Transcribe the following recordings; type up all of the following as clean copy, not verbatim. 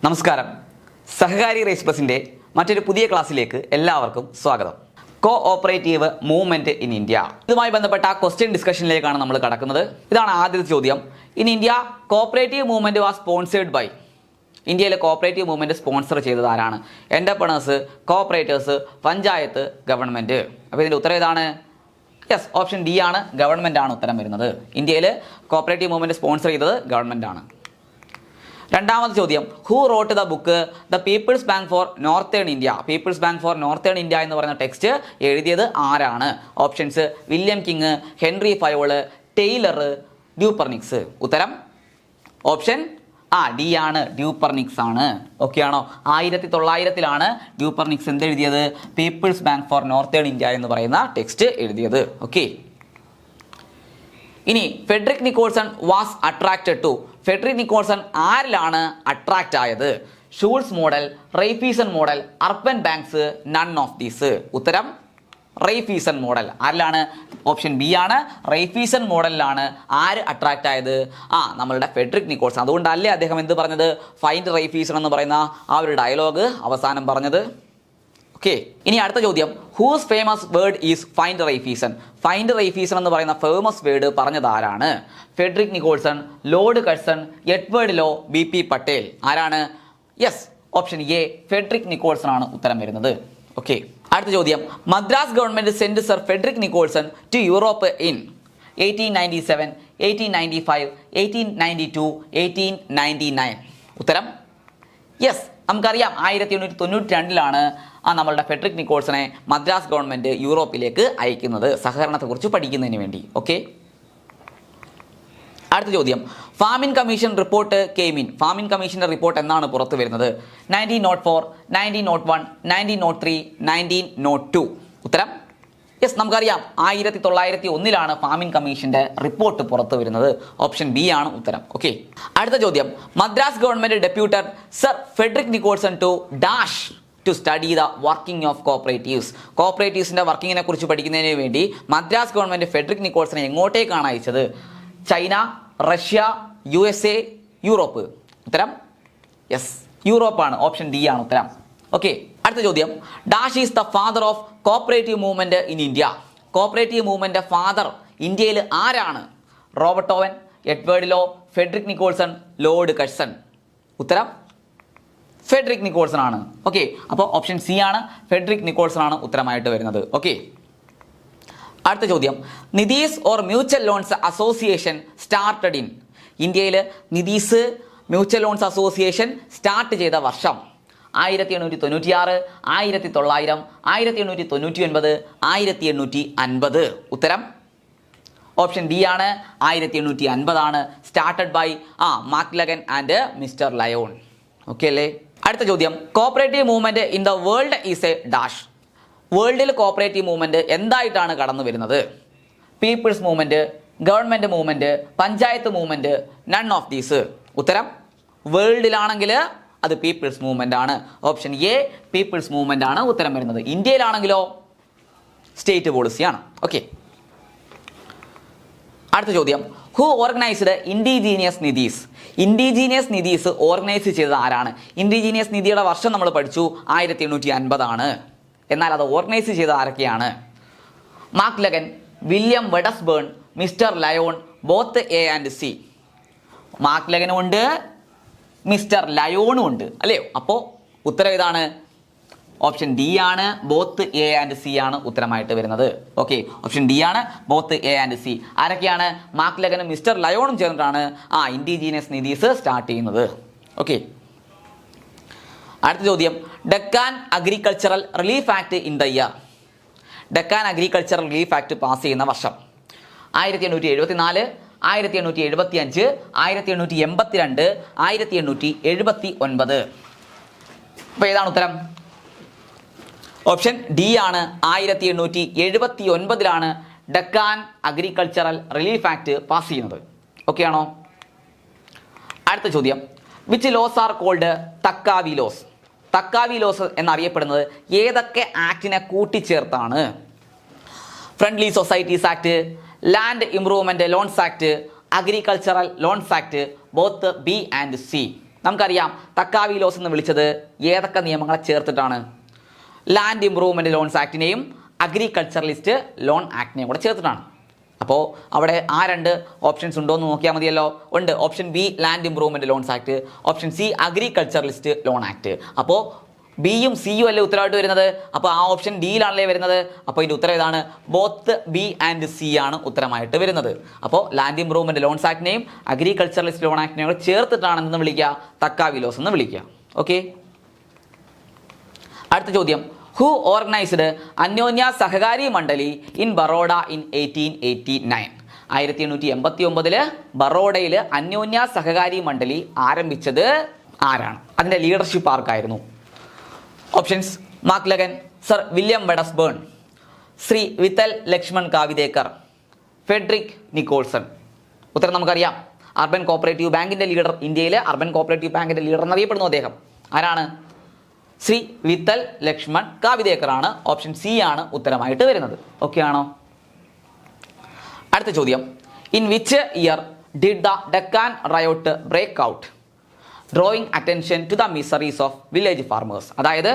നമസ്കാരം. സഹകാരി റേസ് പ്ലസിൻ്റെ മറ്റൊരു പുതിയ ക്ലാസ്സിലേക്ക് എല്ലാവർക്കും സ്വാഗതം. Cooperative movement in India, ഇതുമായി ബന്ധപ്പെട്ട ക്വസ്റ്റ്യൻ ഡിസ്കഷനിലേക്കാണ് നമ്മൾ കടക്കുന്നത്. ഇതാണ് ആദ്യത്തെ ചോദ്യം. In India cooperative movement was sponsored by. ഇന്ത്യയിലെ കോപ്പറേറ്റീവ് മൂവ്മെന്റ് സ്പോൺസർ ചെയ്തത് ആരാണ്? Entrepreneurs, cooperators, panchayat, government. അപ്പോൾ ഇതിൻ്റെ ഉത്തരം ഏതാണ്? യെസ്, ഓപ്ഷൻ ഡി ആണ്, ഗവൺമെന്റ് ആണ് ഉത്തരം വരുന്നത്. ഇന്ത്യയിൽ കോപ്പറേറ്റീവ് മൂവ്മെന്റ് സ്പോൺസർ ചെയ്തത് ഗവൺമെന്റ് ആണ്. രണ്ടാമത്തെ ചോദ്യം, who wrote the book the people's bank for northern India? People's bank for northern India എന്ന് പറയുന്ന ടെക്സ്റ്റ് എഴുതിയത് ആരാണ്? Options: William King, Henry Fayol, Taylor, Dupernex. ഉത്തരം ഓപ്ഷൻ ഡി ആണ്, ഡ്യൂപ്പർനിക്സ് ആണ്. ഓക്കെ ആണോ? 1900-ലാണ് ഡ്യൂപ്പർനിക്സ് എന്തെഴുതിയത്? People's bank for northern India എന്ന് പറയുന്ന ടെക്സ്റ്റ് എഴുതിയത്. ഓക്കെ. ഇനി Frederick Nicholson was attracted to. Frederick Nicholson ആരിലാണ് അട്രാക്റ്റ് ആയത്? Schulze model, Raiffeisen model, urban banks, none of these. ഉത്തരം റെയ്ഫീസൺ മോഡൽ. ആരിലാണ്? ഓപ്ഷൻ ബി ആണ്, റെയ്ഫീസൺ മോഡലിലാണ് ആര് അട്രാക്റ്റ് ആയത്? നമ്മളുടെ ഫെഡറിക് നിക്കോൾസൺ. അതുകൊണ്ടല്ലേ അദ്ദേഹം എന്ത് പറഞ്ഞത്? ഫൈൻഡ് റെയ്ഫീസൺ എന്ന് പറയുന്ന ആ ഒരു ഡയലോഗ് അവസാനം പറഞ്ഞത്. ഓക്കെ. ഇനി അടുത്ത ചോദ്യം, whose famous word is find Raiffeisen? Find Raiffeisen എന്ന് പറയുന്ന ഫേമസ് വേർഡ് പറഞ്ഞത് ആരാണ്? Frederick Nicholson, Lord Curzon, Edward Law, B P. Patel. ആരാണ്? Yes, option A, Frederick Nicholson ആണ് ഉത്തരം വരുന്നത്. ഓക്കെ. അടുത്ത ചോദ്യം, Madras government send sir Frederick Nicholson to Europe in 1897, 1895, 1892, 1899. ഉത്തരം യെസ്, നമുക്കറിയാം 1892-ലാണ് നമ്മളുടെ ഫെഡറിക് നിക്കോൾസനെ മദ്രാസ് ഗവൺമെന്റ് യൂറോപ്പിലേക്ക് അയക്കുന്നത് സഹകരണത്തെക്കുറിച്ച് പഠിക്കുന്നതിന് വേണ്ടി. ഓക്കെ. അടുത്ത ചോദ്യം, famine commission report came in. Famine കമ്മീഷന്റെ റിപ്പോർട്ട് എന്നാണ് പുറത്തു വരുന്നത്? 1904, 1901, 1903, 1902. ഉത്തരം യെസ്, നമുക്കറിയാം 1901-ലാണ് ഫാമിൻ കമ്മീഷന്റെ റിപ്പോർട്ട് പുറത്തു വരുന്നത്. ഓപ്ഷൻ ബി ആണ് ഉത്തരം. ഓക്കെ. അടുത്ത ചോദ്യം, Madras government deputed sir Frederick Nicholson to dash to study the working of cooperatives. കോപ്പറേറ്റീവ്സിന്റെ വർക്കിങ്ങിനെ കുറിച്ച് പഠിക്കുന്നതിന് വേണ്ടി മദ്രാസ് ഗവൺമെന്റ് ഫെഡറിക് നിക്കോൾസനെ എങ്ങോട്ടേക്കാണ് അയച്ചത്? China, Russia, USA, Europe. ഉത്തരം യെസ്, യൂറോപ്പാണ്. ഓപ്ഷൻ ഡി ആണ് ഉത്തരം. ഓക്കെ. അടുത്ത ചോദ്യം, dash is the father of cooperative movement in India. Cooperative movement father ഇന്ത്യയിൽ ആരാണ്? Robert Owen, Edward Law, Frederick Nicholson, Lord Curzon. ഉത്തരം ഫെഡറിക് നിക്കോൾസൺ ആണ്. ഓക്കെ. അപ്പോൾ ഓപ്ഷൻ സി ആണ്, ഫെഡറിക് നിക്കോൾസൺ ആണ് ഉത്തരമായിട്ട് വരുന്നത്. ഓക്കെ. അടുത്ത ചോദ്യം, nidhis or mutual loans association started in. ഇന്ത്യയിൽ nidhis mutual loans association start ചെയ്ത വർഷം? 1896, 1900, 1899, 1850. ഉത്തരം ഓപ്ഷൻ ഡി ആണ്, 1850 ആണ്. Started by Maclagan and mister Lyon. Okay അല്ലേ? അടുത്ത ചോദ്യം, cooperative movement in the world is a dash. വേൾഡിൽ കോപ്പറേറ്റീവ് മൂവ്മെന്റ് എന്തായിട്ടാണ് കടന്നു വരുന്നത്? People's movement, government movement, panchayat movement, none of these. ഉത്തരം വേൾഡിലാണെങ്കിൽ അത് പീപ്പിൾസ് മൂവ്മെന്റ് ആണ്. ഓപ്ഷൻ എ, പീപ്പിൾസ് മൂവ്മെന്റ് ആണ് ഉത്തരം വരുന്നത്. ഇന്ത്യയിലാണെങ്കിലോ സ്റ്റേറ്റ് പോളിസിയാണ്. ഓക്കെ. അടുത്ത ചോദ്യം, who organised indigenous nidhis. Indigenous nidhis organise ചെയ്തത് ആരാണ്? ഇൻഡിജീനിയസ് നിധിയുടെ വർഷം നമ്മൾ പഠിച്ചു, 1850 ആണ്. എന്നാൽ അത് ഓർഗനൈസ് ചെയ്ത ആരൊക്കെയാണ്? Maclagan, William Wedderburn, mister Lyon, both A and C. മാക്ലഗനും ഉണ്ട്, മിസ്റ്റർ ലയോണും ഉണ്ട്, അല്ലയോ? അപ്പോൾ ഉത്തരം ഏതാണ്? ഓപ്ഷൻ ഡി ആണ്, ബോത്ത് എ ആൻഡ് സി ആണ് ഉത്തരമായിട്ട് വരുന്നത്. ഓക്കെ. ഓപ്ഷൻ ഡി ആണ്, ബോത്ത് എ ആൻഡ് സി. ആരൊക്കെയാണ്? മാക്ലഗനും മിസ്റ്റർ ലയോണും ചേർന്നിട്ടാണ് ഇൻഡിജീനിയസ് നിധീസ് സ്റ്റാർട്ട് ചെയ്യുന്നത്. ഓക്കെ. അടുത്ത ചോദ്യം, Deccan agricultural relief act in the year. Deccan agricultural relief act pass ചെയ്യുന്ന വർഷം? 1874, 1875, 1882, 1879. അപ്പോൾ ഏതാണ് ഉത്തരം? ഓപ്ഷൻ ഡി ആണ്, 1879-ലാണ് Deccan agricultural relief act pass ചെയ്യുന്നത്. ഓക്കെ ആണോ? അടുത്ത ചോദ്യം, which laws are called taccavi laws. Taccavi laws എന്നറിയപ്പെടുന്നത് ഏതൊക്കെ ആക്ടിനെ കൂട്ടിച്ചേർത്താണ്? Friendly societies act, land improvement loans act, agricultural loans act, both B and C. നമുക്കറിയാം തക്കാവി ലോസ് എന്ന് വിളിച്ചത് ഏതൊക്കെ നിയമങ്ങളെ ചേർത്തിട്ടാണ്? ലാൻഡ് ഇംപ്രൂവ്മെന്റ് ലോൺസ് ആക്ടിനെയും അഗ്രികൾച്ചറലിസ്റ്റ് ലോൺ ആക്ടിനെയും കൂടെ ചേർത്തിട്ടാണ്. അപ്പോൾ അവിടെ ആ രണ്ട് ഓപ്ഷൻസ് ഉണ്ടോ എന്ന് നോക്കിയാൽ മതിയല്ലോ. ഉണ്ട്. Option B land improvement loans act, option C agriculturalist loan act. അപ്പോൾ ബിയും സിയും അല്ലേ ഉത്തരവായിട്ട് വരുന്നത്. അപ്പോൾ ആ ഓപ്ഷൻ ഡിയിലാണല്ലേ വരുന്നത്. അപ്പോൾ ഇതിൻ്റെ ഉത്തരം ഏതാണ്? ബോത്ത് ബി ആൻഡ് സി ആണ് ഉത്തരമായിട്ട് വരുന്നത്. അപ്പോൾ ലാൻഡ് ഇംപ്രൂവ്മെന്റ് ലോൺസ് ആക്ടിനെയും അഗ്രികൾച്ചറലിസ്റ്റ് ലോൺ ആക്ടിനെയും കൂടെ ചേർത്തിട്ടാണ് എന്ന് വിളിക്കുക, തക്കാവി ലോസ് എന്ന് വിളിക്കുക. ഓക്കെ. അടുത്ത ചോദ്യം, who organised Anyonya Sahakari Mandali in Baroda in 1889? 1889 ബറോഡയിൽ അന്യോന്യ സഹകാരി മണ്ഡലി ആരംഭിച്ചത് ആരാണ്? അതിൻ്റെ ലീഡർഷിപ്പ് ആർക്കായിരുന്നു? Options: Maclagan, sir William Wedderburn, Shri Vithal Laxman Kavthekar, Frederick Nicholson. ഉത്തരം നമുക്കറിയാം. അർബൻ കോപ്പറേറ്റീവ് ബാങ്കിന്റെ ലീഡർ, ഇന്ത്യയിലെ അർബൻ കോപ്പറേറ്റീവ് ബാങ്കിന്റെ ലീഡർ എന്നറിയപ്പെടുന്നു അദ്ദേഹം. ആരാണ്? ശ്രീ വിത്തൽ ലക്ഷ്മൺ കാവിദേക്കർ ആണ്. ഓപ്ഷൻ സി ആണ് ഉത്തരമായിട്ട് വരുന്നത്. ഓക്കെ ആണോ? അടുത്ത ചോദ്യം, in which year did the Deccan riot break out, drawing attention to the miseries of village farmers? അതായത്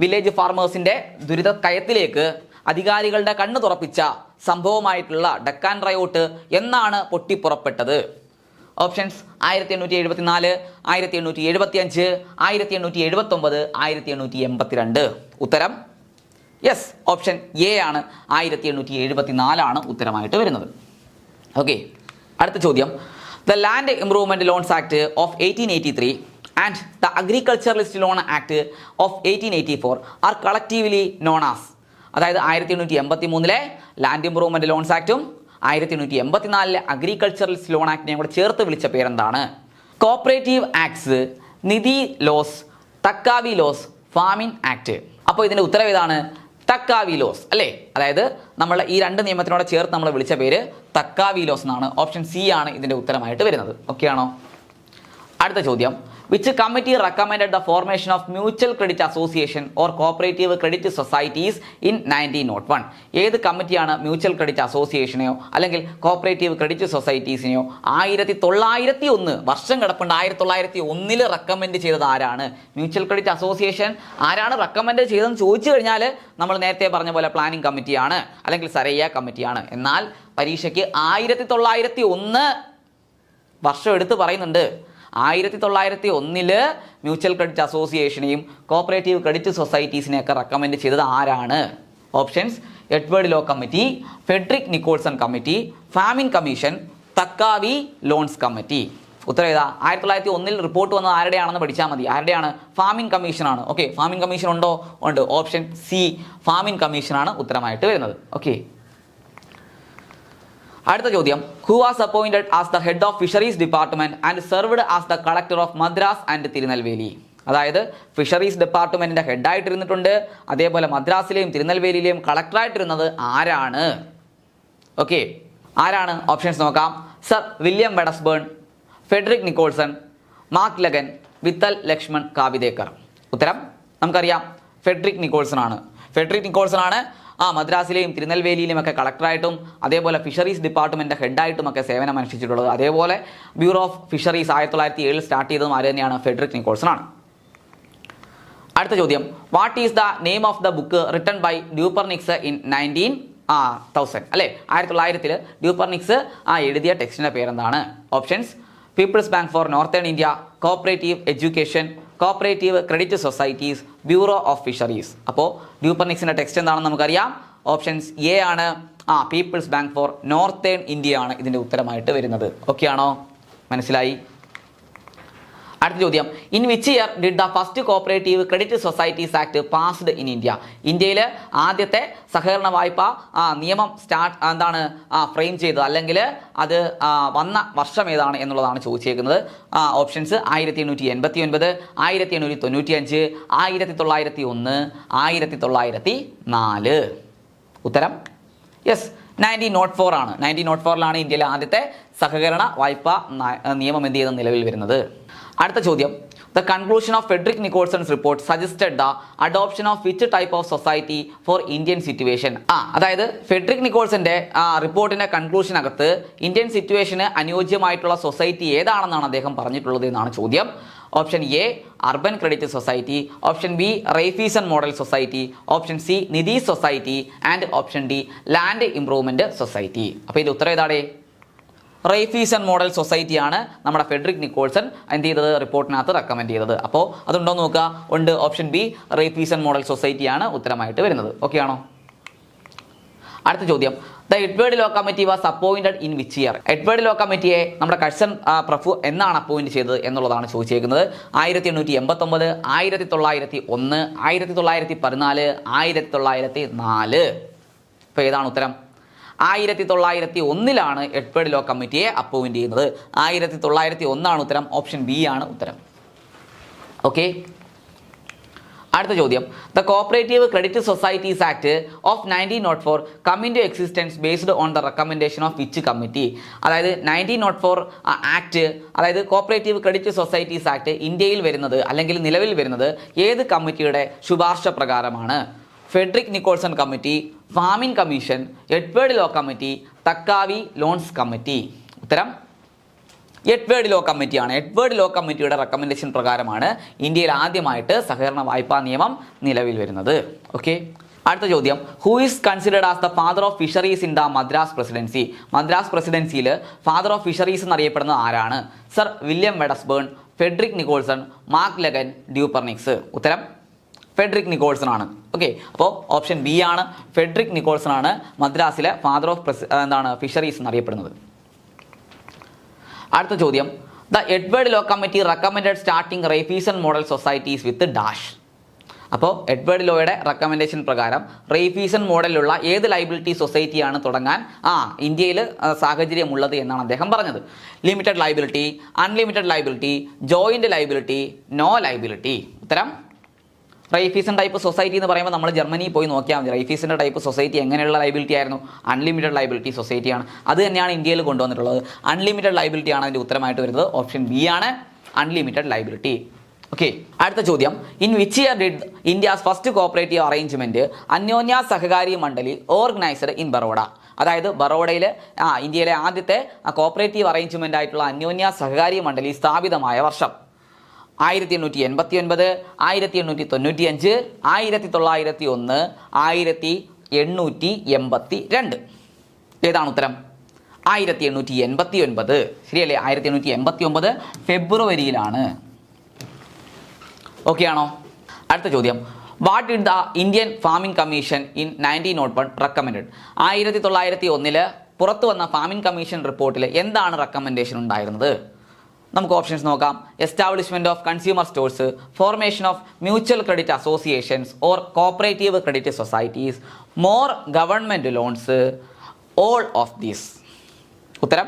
വില്ലേജ് ഫാർമേഴ്സിന്റെ ദുരിതക്കയത്തിലേക്ക് അധികാരികളുടെ കണ്ണു തുറപ്പിച്ച സംഭവമായിട്ടുള്ള ഡെക്കാൻ റയോട്ട് എന്നാണ് പൊട്ടിപ്പുറപ്പെട്ടത്? ഓപ്ഷൻസ്: 1874, 1875, 1879, 1882. ഉത്തരം യെസ്, ഓപ്ഷൻ എ ആണ്. 1874 ആണ് ഉത്തരമായിട്ട് വരുന്നത്. ഓക്കെ. അടുത്ത ചോദ്യം, the land improvement loans act of 1883 and the agriculturalist loan act of 1884 are collectively known as? അതായത് 1883 ലാൻഡ് ഇംപ്രൂവ്മെന്റ് ലോൺസ് ആക്ടും 1884 അഗ്രികൾച്ചറലിസ്റ്റ് ലോൺ ആക്ടിനെയും കൂടെ ചേർത്ത് വിളിച്ച പേരെന്താണ്? Cooperative acts, nidhi laws, taccavi laws, famine act. അപ്പോൾ ഇതിന്റെ ഉത്തരം ഏതാണ്? തക്കാവി ലോസ് അല്ലേ? അതായത് നമ്മൾ ഈ രണ്ട് നിയമത്തിനോട് ചേർത്ത് നമ്മൾ വിളിച്ച പേര് തക്കാവി ലോസ് എന്നാണ്. ഓപ്ഷൻ സി ആണ് ഇതിന്റെ ഉത്തരമായിട്ട് വരുന്നത്. ഓക്കെ ആണോ? അടുത്ത ചോദ്യം, which committee recommended the formation of mutual credit association or cooperative credit societies in 1901? ഏത് കമ്മിറ്റിയാണ് മ്യൂച്വൽ ക്രെഡിറ്റ് അസോസിയേഷനെയോ അല്ലെങ്കിൽ കോപ്പറേറ്റീവ് ക്രെഡിറ്റ് സൊസൈറ്റീസിനെയോ 1901 വർഷം കിടപ്പുണ്ട് 1901 റെക്കമെൻഡ് ചെയ്തത് ആരാണ്? മ്യൂച്വൽ ക്രെഡിറ്റ് അസോസിയേഷൻ ആരാണ് റെക്കമെൻഡ് ചെയ്തതെന്ന് ചോദിച്ചു കഴിഞ്ഞാൽ നമ്മൾ നേരത്തെ പറഞ്ഞ പോലെ പ്ലാനിംഗ് കമ്മിറ്റിയാണ് അല്ലെങ്കിൽ സരയ്യ കമ്മിറ്റിയാണ്. എന്നാൽ പരീക്ഷയ്ക്ക് 1901 വർഷം എടുത്ത് പറയുന്നുണ്ട്. 1901 മ്യൂച്വൽ ക്രെഡിറ്റ് അസോസിയേഷനെയും കോപ്പറേറ്റീവ് ക്രെഡിറ്റ് സൊസൈറ്റീസിനെയൊക്കെ റെക്കമെൻഡ് ചെയ്തത് ആരാണ്? Options: Edward Law committee, Frederick Nicholson committee, famine commission, taccavi loans committee. ഉത്തരം ഏതാ? 1901 റിപ്പോർട്ട് വന്നത് ആരുടെയാണെന്ന് പഠിച്ചാൽ മതി. ആരുടെയാണ്? ഫാമിൻ കമ്മീഷനാണ്. ഓക്കെ. ഫാമിൻ കമ്മീഷൻ ഉണ്ടോ? ഉണ്ട്. ഓപ്ഷൻ സി ഫാമിൻ കമ്മീഷനാണ് ഉത്തരമായിട്ട് വരുന്നത്. ഓക്കെ. അടുത്ത ചോദ്യം, who was appointed as the head of fisheries department and served as the collector of Madras and Tirunelveli? അതായത് ഫിഷറീസ് ഡിപ്പാർട്ട്മെന്റിന്റെ ഹെഡായിട്ടിരുന്നിട്ടുണ്ട്, അതേപോലെ മദ്രാസിലെയും തിരുനെൽവേലിയിലെയും കളക്ടറായിട്ടിരുന്നത് ആരാണ്? ഓക്കെ. ആരാണ്? ഓപ്ഷൻസ് നോക്കാം. Sir William Wedderburn, Frederick Nicholson, Maclagan, Vithal Laxman Kavthekar. ഉത്തരം നമുക്കറിയാം. ഫെഡറിക് നിക്കോൾസൺ ആണ്. ഫെഡറിക് നിക്കോൾസൺ ആണ് മദ്രാസിലെയും തിരുനെൽവേലിയിലും ഒക്കെ കളക്ടറായിട്ടും അതേപോലെ ഫിഷറീസ് ഡിപ്പാർട്ട്മെന്റ് ഹെഡായിട്ടും ഒക്കെ സേവനം അനുഷ്ഠിച്ചിട്ടുള്ളത്. അതേപോലെ ബ്യൂറോ ഓഫ് ഫിഷറീസ് 1907 സ്റ്റാർട്ട് ചെയ്തതും ആര് തന്നെയാണ്? ഫെഡറിക് നിക്കോൾസൺ ആണ്. അടുത്ത ചോദ്യം, what is the name of the book written by Dupernex in 19,000 അല്ലേ? 1900 ഡ്യൂപ്പർനിക്സ് എഴുതിയ ടെക്സ്റ്റിന്റെ പേരെന്താണ്? Options: people's bank for northern India, cooperative education, cooperative credit societies, bureau of fisheries. അപ്പോൾ ഡ്യൂപ്പർനിക്സിന്റെ ടെക്സ്റ്റ് എന്താണെന്ന് നമുക്കറിയാം. ഓപ്ഷൻസ് എ ആണ്. People's bank for northern India ആണ് ഇതിന്റെ ഉത്തരമായിട്ട് വരുന്നത്. ഓക്കെ ആണോ? മനസ്സിലായി? അടുത്ത ചോദ്യം, in which year did the first cooperative credit societies act passed in India? ഇന്ത്യയിൽ ആദ്യത്തെ സഹകരണ വായ്പ നിയമം ഫ്രെയിം ചെയ്തത് അല്ലെങ്കിൽ അത് വന്ന വർഷം ഏതാണ് എന്നുള്ളതാണ് ചോദിച്ചേക്കുന്നത്. ഓപ്ഷൻസ്: 1889, 1895, 1901, 1904. ഉത്തരം യെസ് 1904 ആണ്. 1904 ഇന്ത്യയിലെ ആദ്യത്തെ സഹകരണ വായ്പ നിയമം എന്ത് ചെയ്ത് നിലവിൽ വരുന്നത്. അടുത്ത ചോദ്യം, the conclusion of Frederick Nicholson's report suggested the adoption of which type of society for Indian situation? അതായത് ഫെഡറിക് നിക്കോൾസന്റെ റിപ്പോർട്ടിന്റെ കൺക്ലൂഷനകത്ത് ഇന്ത്യൻ സിറ്റുവേഷന് അനുയോജ്യമായിട്ടുള്ള സൊസൈറ്റി ഏതാണെന്നാണ് അദ്ദേഹം പറഞ്ഞിട്ടുള്ളത് എന്നാണ് ചോദ്യം. Option A urban credit society, option B Raiffeisen model society, option C nidhi society and option D land improvement society. അപ്പോൾ ഇതിൽ ഉത്തരം ഏതാണ്? റെയ്ഫീസൺ മോഡൽ സൊസൈറ്റിയാണ് നമ്മുടെ ഫെഡറിക് നിക്കോൾസൺ എന്ത് ചെയ്തത്, റിപ്പോർട്ടിനകത്ത് റെക്കമെൻഡ് ചെയ്തത്. അപ്പോൾ അതുണ്ടോ നോക്കുക, ഉണ്ട്. ഓപ്ഷൻ ബി റെയ്ഫീസൺ മോഡൽ സൊസൈറ്റിയാണ് ഉത്തരമായിട്ട് വരുന്നത്. ഓക്കെ ആണോ? അടുത്ത ചോദ്യം, the Edward Law committee was appointed in which year? Edward Law കമ്മിറ്റിയെ നമ്മുടെ കഴ്സൺ പ്രഭു എന്നാണ് അപ്പോയിന്റ് ചെയ്തത് എന്നുള്ളതാണ് ചോദിച്ചേക്കുന്നത്. 1889, 1901, 1914, 1904. ഇപ്പോൾ ഏതാണ് ഉത്തരം? 1901 എഡ്വേർഡ് ലോ കമ്മിറ്റിയെ അപ്പോയിന്റ് ചെയ്യുന്നത്. 1901 ഉത്തരം. ഓപ്ഷൻ ബി ആണ് ഉത്തരം. ഓക്കെ. അടുത്ത ചോദ്യം, the cooperative credit societies act of 1904 come into existence based on the recommendation of which committee? അതായത് 1904 ആക്ട്, അതായത് കോപ്പറേറ്റീവ് ക്രെഡിറ്റ് സൊസൈറ്റീസ് ആക്ട് ഇന്ത്യയിൽ വരുന്നത് അല്ലെങ്കിൽ നിലവിൽ വരുന്നത് ഏത് കമ്മിറ്റിയുടെ ശുപാർശ പ്രകാരമാണ്? Frederick Nicholson committee, famine commission, Edward Law committee, taccavi loans committee? ഉത്തരം എഡ്വേർഡ് ലോ കമ്മിറ്റിയാണ്. എഡ്വേർഡ് ലോ കമ്മിറ്റിയുടെ റെക്കമെൻഡേഷൻ പ്രകാരമാണ് ഇന്ത്യയിൽ ആദ്യമായിട്ട് സഹകരണ വായ്പാ നിയമം നിലവിൽ വരുന്നത്. ഓക്കെ. അടുത്ത ചോദ്യം, who is considered as the father of fisheries in the Madras presidency? Madras പ്രസിഡൻസിയിൽ ഫാദർ ഓഫ് ഫിഷറീസ് എന്നറിയപ്പെടുന്നത് ആരാണ്? Sir William Wedderburn, Frederick Nicholson, Maclagan, Dupernex? ഉത്തരം ഫെഡറിക് നിക്കോൾസൺ ആണ്. ഓക്കെ. അപ്പോൾ ഓപ്ഷൻ ബി ആണ്, ഫെഡറിക് നിക്കോൾസൺ ആണ് മദ്രാസിലെ ഫാദർ ഓഫ് ഫിഷറീസ് എന്നറിയപ്പെടുന്നത്. അടുത്ത ചോദ്യം, the Edward Law committee recommended starting Raiffeisen model societies with dash? അപ്പോൾ എഡ്വേർഡ് ലോയുടെ റെക്കമെൻഡേഷൻ പ്രകാരം റെയ്ഫീസൺ മോഡലിലുള്ള ഏത് ലൈബിലിറ്റി സൊസൈറ്റിയാണ് തുടങ്ങാൻ ഇന്ത്യയിൽ സാഹചര്യമുള്ളത് എന്നാണ് അദ്ദേഹം പറഞ്ഞത്? Limited liability, unlimited liability, joint liability, no liability? ഉത്തരം റെയ്ഫീസൺ ടൈപ്പ് സൊസൈറ്റി എന്ന് പറയുമ്പോൾ നമ്മൾ ജർമ്മനിയിൽ പോയി നോക്കിയാൽ മതി. റെയ്ഫീസൻ്റെ ടൈപ്പ് സൊസൈറ്റി എങ്ങനെയുള്ള ലൈബിലിറ്റി ആയിരുന്നു? അൺലിമിറ്റഡ് ലൈബിലിറ്റി സൊസൈറ്റിയാണ്. അത് തന്നെയാണ് ഇന്ത്യയിൽ കൊണ്ടുവന്നിട്ടുള്ളത്. അൺലിമിറ്റഡ് ലൈബിലിറ്റി ആണ് അതിൻ്റെ ഉത്തരമായിട്ട് വരുന്നത്. ഓപ്ഷൻ ബി ആണ് അൺലിമിറ്റഡ് ലൈബിലിറ്റി. ഓക്കെ. അടുത്ത ചോദ്യം, in which year did India's first cooperative arrangement Anyonya Sahakari Mandali organised in Baroda? അതായത് ബറോഡയിൽ ഇന്ത്യയിലെ ആദ്യത്തെ കോപ്പറേറ്റീവ് അറേഞ്ച്മെന്റ് ആയിട്ടുള്ള അന്യോന്യ സഹകാരി മണ്ഡലി സ്ഥാപിതമായ വർഷം? 1889, 1895, 1901, 1882. ഏതാണ് ഉത്തരം? 1889. ശരിയല്ലേ? 1889 ഫെബ്രുവരിയിലാണ്. ഓക്കെ ആണോ? അടുത്ത ചോദ്യം, what did the Indian farming commission in 1901 recommended? 1901 പുറത്തു വന്ന ഫാമിംഗ് കമ്മീഷൻ റിപ്പോർട്ടിൽ എന്താണ് റെക്കമെൻഡേഷൻ ഉണ്ടായിരുന്നത്? നമുക്ക് ഓപ്ഷൻസ് നോക്കാം. Establishment of consumer stores, formation of mutual credit associations or cooperative credit societies, more government loans, all of these? ഉത്തരം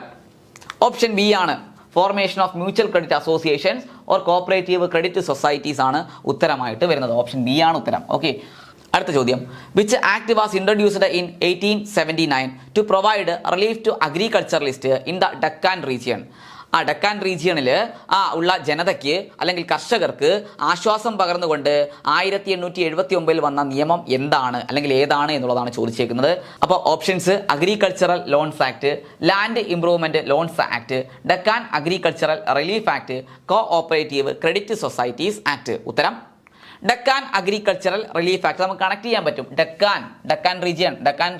option B ആണ്. Formation of mutual credit associations or cooperative credit societies ആണ് ഉത്തരമായിട്ട് വരുന്നത്. Option B ആണ് ഉത്തരം. Okay. അടുത്ത ചോദ്യം, which act was introduced in 1879 to provide relief to agriculturalist in the Deccan region? Deccan റീജിയണിൽ ഉള്ള ജനതയ്ക്ക് അല്ലെങ്കിൽ കർഷകർക്ക് ആശ്വാസം പകർന്നുകൊണ്ട് 1879 വന്ന നിയമം എന്താണ് അല്ലെങ്കിൽ ഏതാണ് എന്നുള്ളതാണ് ചോദിച്ചേക്കുന്നത്. അപ്പോൾ options: agricultural loans act, land improvement loans act, Deccan agricultural relief act, cooperative credit societies act. ഉത്തരം ഡക്കാൻ അഗ്രികൾച്ചറൽ റിലീഫ് ആക്ട്. നമുക്ക് കണക്ട് ചെയ്യാൻ പറ്റും. ഡക്കാൻ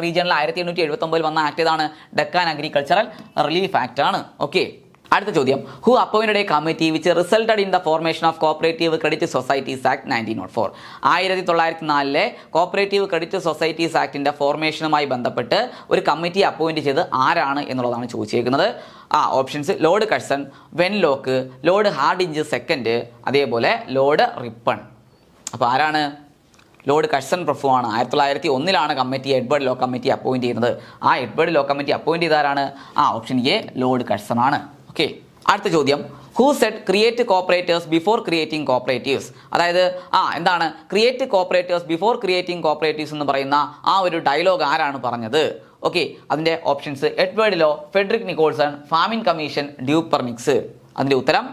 റീജിയണിൽ 1879 വന്ന ആക്ട് ഏതാണ്? ഡക്കാൻ അഗ്രികൾച്ചറൽ റിലീഫ് ആക്ട് ആണ്. ഓക്കെ. അടുത്ത ചോദ്യം, who appointed a committee which resulted in the formation of cooperative credit societies act 1904? 1904 cooperative credit societies ആക്ടിന്റെ ഫോർമേഷനുമായി ബന്ധപ്പെട്ട് ഒരു കമ്മിറ്റി അപ്പോയിന്റ് ചെയ്ത് ആരാണ് എന്നുള്ളതാണ് ചോദിച്ചേക്കുന്നത്. Options: lord Curzon, Wenlock, lord Hardinge second, അതേപോലെ ലോർഡ് റിപ്പൺ. അപ്പോൾ ആരാണ്? ലോർഡ് കഴ്സൺ പ്രഭുവാണ്. 1901 committee, Edward Law committee appoint ചെയ്യുന്നത്. എഡ്വേർഡ് ലോ കമ്മിറ്റി അപ്പോയിന്റ് ചെയ്താരാണ്? ഓപ്ഷൻ എ ലോർഡ് കഴ്സൺ ആണ്. ഓക്കെ. അടുത്ത ചോദ്യം, who said create cooperators before creating cooperatives? അതായത് എന്താണ് create cooperators before creating cooperatives എന്ന് പറയുന്ന ഒരു ഡയലോഗ് ആരാണ് പറഞ്ഞത്? ഓക്കെ. അതിൻ്റെ options: Edward Law, Frederick Nicholson, famine commission, Dupernex. അതിൻ്റെ ഉത്തരം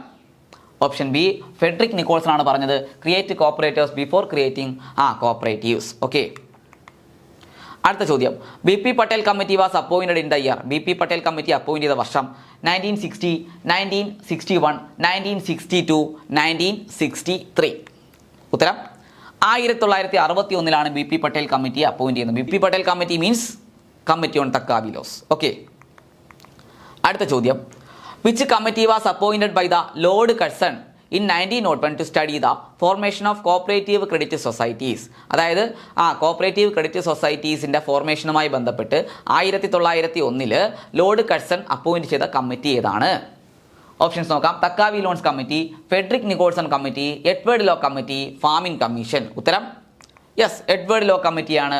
ഓപ്ഷൻ ബി ഫെഡറിക് നിക്കോൾസൺ ആണ് പറഞ്ഞത്. Create cooperators before creating cooperatives. Okay. അടുത്ത ചോദ്യം, B P Patel committee was appointed in the year. B P Patel committee appoint ചെയ്ത വർഷം 1960, 1961, 1962, 1963. ഉത്തരം 1961 B P Patel committee appoint ചെയ്യുന്നത്. B P Patel committee means committee on taccavi loans. Okay. അടുത്ത ചോദ്യം, which committee was appointed by the lord Curzon in 1901 to study the formation of cooperative credit societies. അതായത് cooperative credit സൊസൈറ്റീസിൻ്റെ ഫോർമേഷനുമായി ബന്ധപ്പെട്ട് 1901 lord Curzon appoint ചെയ്ത കമ്മിറ്റി ഏതാണ്? ഓപ്ഷൻസ് നോക്കാം. Taccavi loans committee, Frederick Nicholson committee, Edward Law committee, farming commission. ഉത്തരം yes, Edward Law കമ്മിറ്റിയാണ്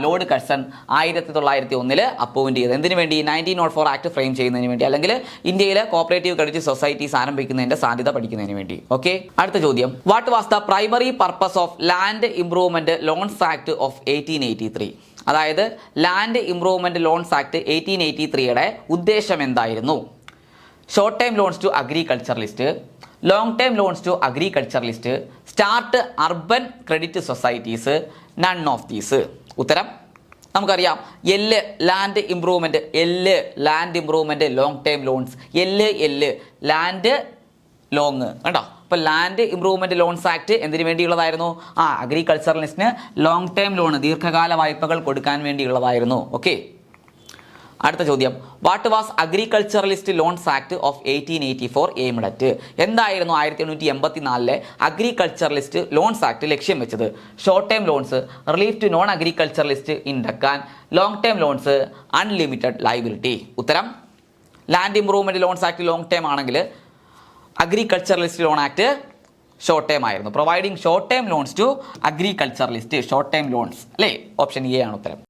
ലോർഡ് കഴ്സൺ 1901 അപ്പോയിന്റ് ചെയ്തത്. എന്തിനു വേണ്ടി? 1904 ആക്ട് ഫ്രെയിം ചെയ്യുന്നതിന് വേണ്ടി, അല്ലെങ്കിൽ ഇന്ത്യയിലെ കോപ്പറേറ്റീവ് ക്രെഡിറ്റ് സൊസൈറ്റീസ് ആരംഭിക്കുന്നതിന്റെ സാധ്യത പഠിക്കുന്നതിന് വേണ്ടി. ഓക്കെ. അടുത്ത ചോദ്യം, what was the primary purpose of land improvement loans act of 1883? അതായത് ലാൻഡ് ഇംപ്രൂവ്മെന്റ് ലോൺസ് ആക്ട് 1883യുടെ ഉദ്ദേശം എന്തായിരുന്നു? Short time loans to agriculturalist, long time loans to agriculturalist, start urban credit societies, none of these. ഉത്തരം നമുക്കറിയാം. Land improvement, land improvement long time loans, land long കേട്ടോ. അപ്പോൾ land improvement loans act എന്തിനു വേണ്ടിയുള്ളതായിരുന്നു? അഗ്രികൾച്ചറലിസ്റ്റിന് ലോങ് ടൈം ലോൺ, ദീർഘകാല വായ്പകൾ കൊടുക്കാൻ വേണ്ടിയുള്ളതായിരുന്നു. ഓക്കെ. അടുത്ത ചോദ്യം, what was agriculturalist loans act of 1884 aimed at? എന്തായിരുന്നു 1884 അഗ്രികൾച്ചറലിസ്റ്റ് ലോൺസ് ആക്ട് ലക്ഷ്യം വെച്ചത്? Short time loans, relief to non agriculturalist in Deccan, long time loans, unlimited liability. ഉത്തരം land improvement loans act long time ആണെങ്കിൽ agriculturalist loan act short time ആയിരുന്നു. Providing short time loans to agriculturalist, short time loans അല്ലേ? Option A ആണ് ഉത്തരം.